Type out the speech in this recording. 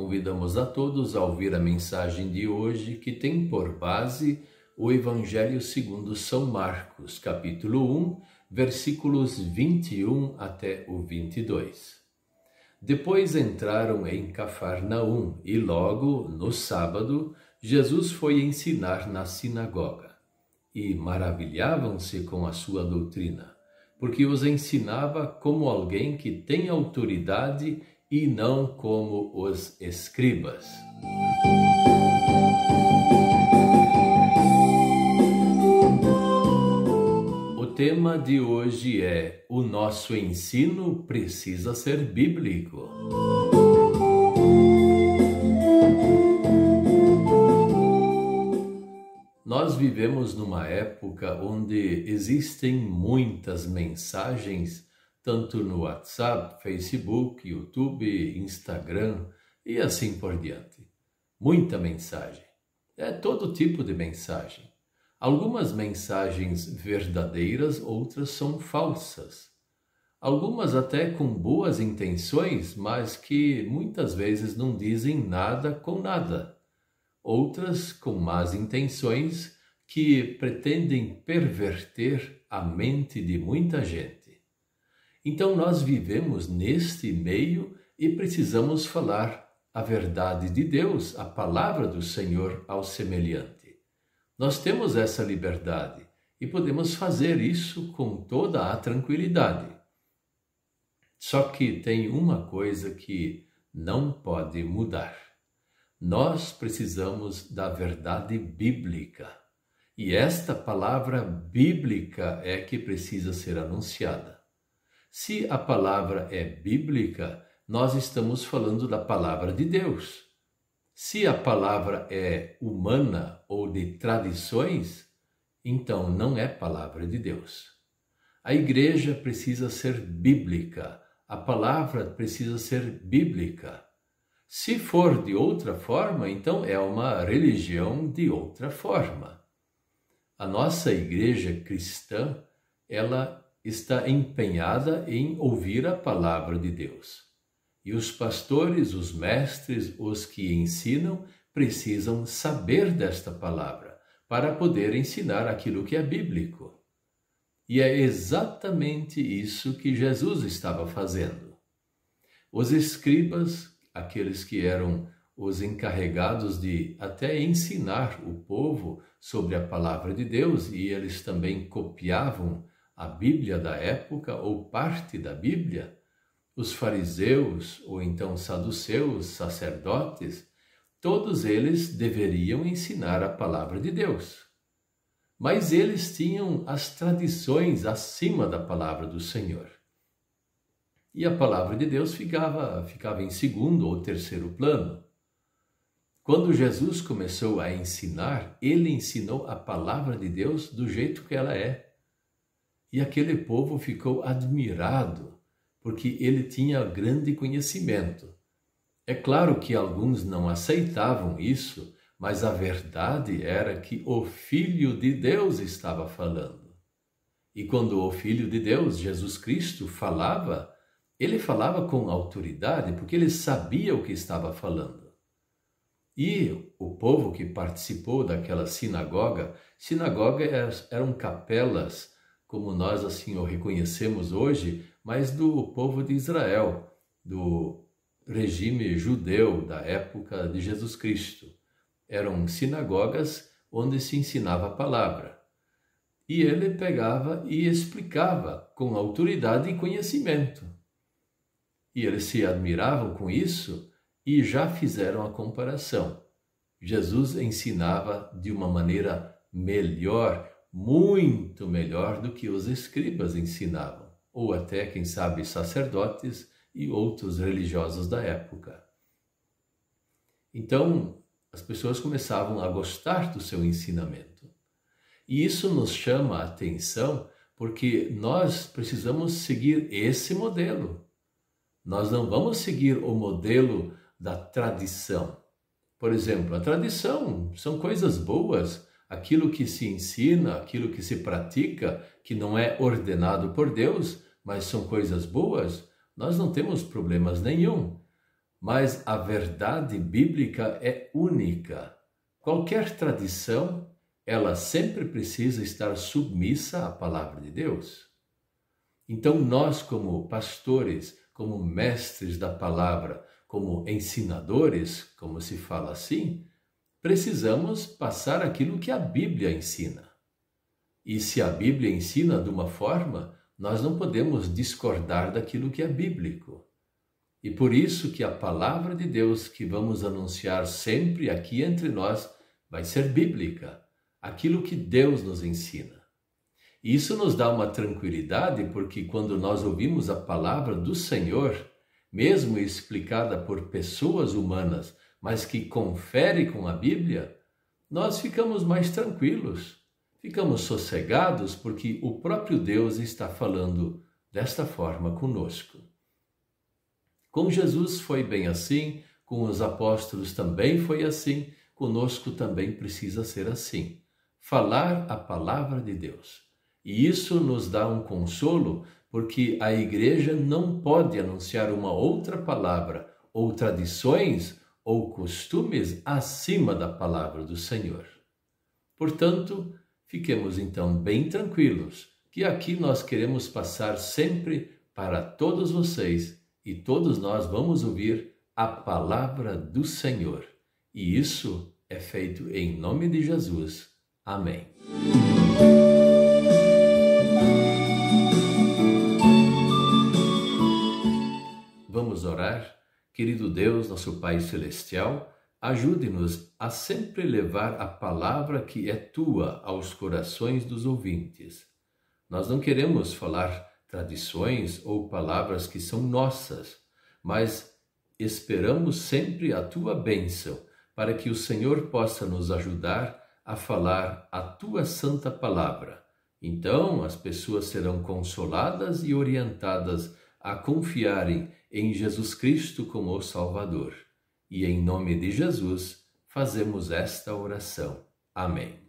convidamos a todos a ouvir a mensagem de hoje, que tem por base o Evangelho segundo São Marcos, capítulo 1, versículos 21 até o 22. Depois entraram em Cafarnaum e logo, no sábado, Jesus foi ensinar na sinagoga. E maravilhavam-se com a sua doutrina, porque os ensinava como alguém que tem autoridade e não como os escribas. O tema de hoje é: o nosso ensino precisa ser bíblico. Nós vivemos numa época onde existem muitas mensagens, tanto no WhatsApp, Facebook, YouTube, Instagram e assim por diante. Muita mensagem. É todo tipo de mensagem. Algumas mensagens verdadeiras, outras são falsas. Algumas até com boas intenções, mas que muitas vezes não dizem nada com nada. Outras com más intenções que pretendem perverter a mente de muita gente. Então nós vivemos neste meio e precisamos falar a verdade de Deus, a palavra do Senhor ao semelhante. Nós temos essa liberdade e podemos fazer isso com toda a tranquilidade. Só que tem uma coisa que não pode mudar. Nós precisamos da verdade bíblica. E esta palavra bíblica é que precisa ser anunciada. Se a palavra é bíblica, nós estamos falando da palavra de Deus. Se a palavra é humana ou de tradições, então não é palavra de Deus. A igreja precisa ser bíblica. A palavra precisa ser bíblica. Se for de outra forma, então é uma religião de outra forma. A nossa igreja cristã, ela está empenhada em ouvir a palavra de Deus. E os pastores, os mestres, os que ensinam, precisam saber desta palavra para poder ensinar aquilo que é bíblico. E é exatamente isso que Jesus estava fazendo. Os escribas, aqueles que eram os encarregados de até ensinar o povo sobre a palavra de Deus, e eles também copiavam a Bíblia da época ou parte da Bíblia, os fariseus ou então saduceus, sacerdotes, todos eles deveriam ensinar a palavra de Deus. Mas eles tinham as tradições acima da palavra do Senhor. E a palavra de Deus ficava em segundo ou terceiro plano. Quando Jesus começou a ensinar, ele ensinou a palavra de Deus do jeito que ela é. E aquele povo ficou admirado, porque ele tinha grande conhecimento. É claro que alguns não aceitavam isso, mas a verdade era que o Filho de Deus estava falando. E quando o Filho de Deus, Jesus Cristo, falava, ele falava com autoridade porque ele sabia o que estava falando. E o povo que participou daquela sinagoga eram capelas, como nós assim o reconhecemos hoje, mas do povo de Israel, do regime judeu da época de Jesus Cristo. Eram sinagogas onde se ensinava a palavra. E ele pegava e explicava com autoridade e conhecimento. E eles se admiravam com isso e já fizeram a comparação. Jesus ensinava de uma maneira melhor, muito melhor do que os escribas ensinavam, ou até, quem sabe, sacerdotes e outros religiosos da época. Então, as pessoas começavam a gostar do seu ensinamento. E isso nos chama a atenção porque nós precisamos seguir esse modelo. Nós não vamos seguir o modelo da tradição. Por exemplo, a tradição são coisas boas, aquilo que se ensina, aquilo que se pratica, que não é ordenado por Deus, mas são coisas boas, nós não temos problemas nenhum. mas a verdade bíblica é única. Qualquer tradição, ela sempre precisa estar submissa à palavra de Deus. Então nós, como pastores, como mestres da palavra, como ensinadores, como se fala assim, precisamos passar aquilo que a Bíblia ensina. E se a Bíblia ensina de uma forma, nós não podemos discordar daquilo que é bíblico. E por isso que a palavra de Deus que vamos anunciar sempre aqui entre nós vai ser bíblica, aquilo que Deus nos ensina. E isso nos dá uma tranquilidade, porque quando nós ouvimos a palavra do Senhor, mesmo explicada por pessoas humanas, mas que confere com a Bíblia, nós ficamos mais tranquilos, ficamos sossegados, porque o próprio Deus está falando desta forma conosco. Com Jesus foi bem assim, com os apóstolos também foi assim, conosco também precisa ser assim. Falar a palavra de Deus. E isso nos dá um consolo, porque a igreja não pode anunciar uma outra palavra, ou tradições, ou costumes acima da palavra do Senhor. Portanto, fiquemos então bem tranquilos, que aqui nós queremos passar sempre para todos vocês, e todos nós vamos ouvir a palavra do Senhor. E isso é feito em nome de Jesus. Amém. Vamos orar? Querido Deus, nosso Pai Celestial, ajude-nos a sempre levar a palavra que é tua aos corações dos ouvintes. Nós não queremos falar tradições ou palavras que são nossas, mas esperamos sempre a tua bênção para que o Senhor possa nos ajudar a falar a tua santa palavra. Então as pessoas serão consoladas e orientadas a confiarem em Jesus Cristo como o Salvador. E em nome de Jesus fazemos esta oração. Amém.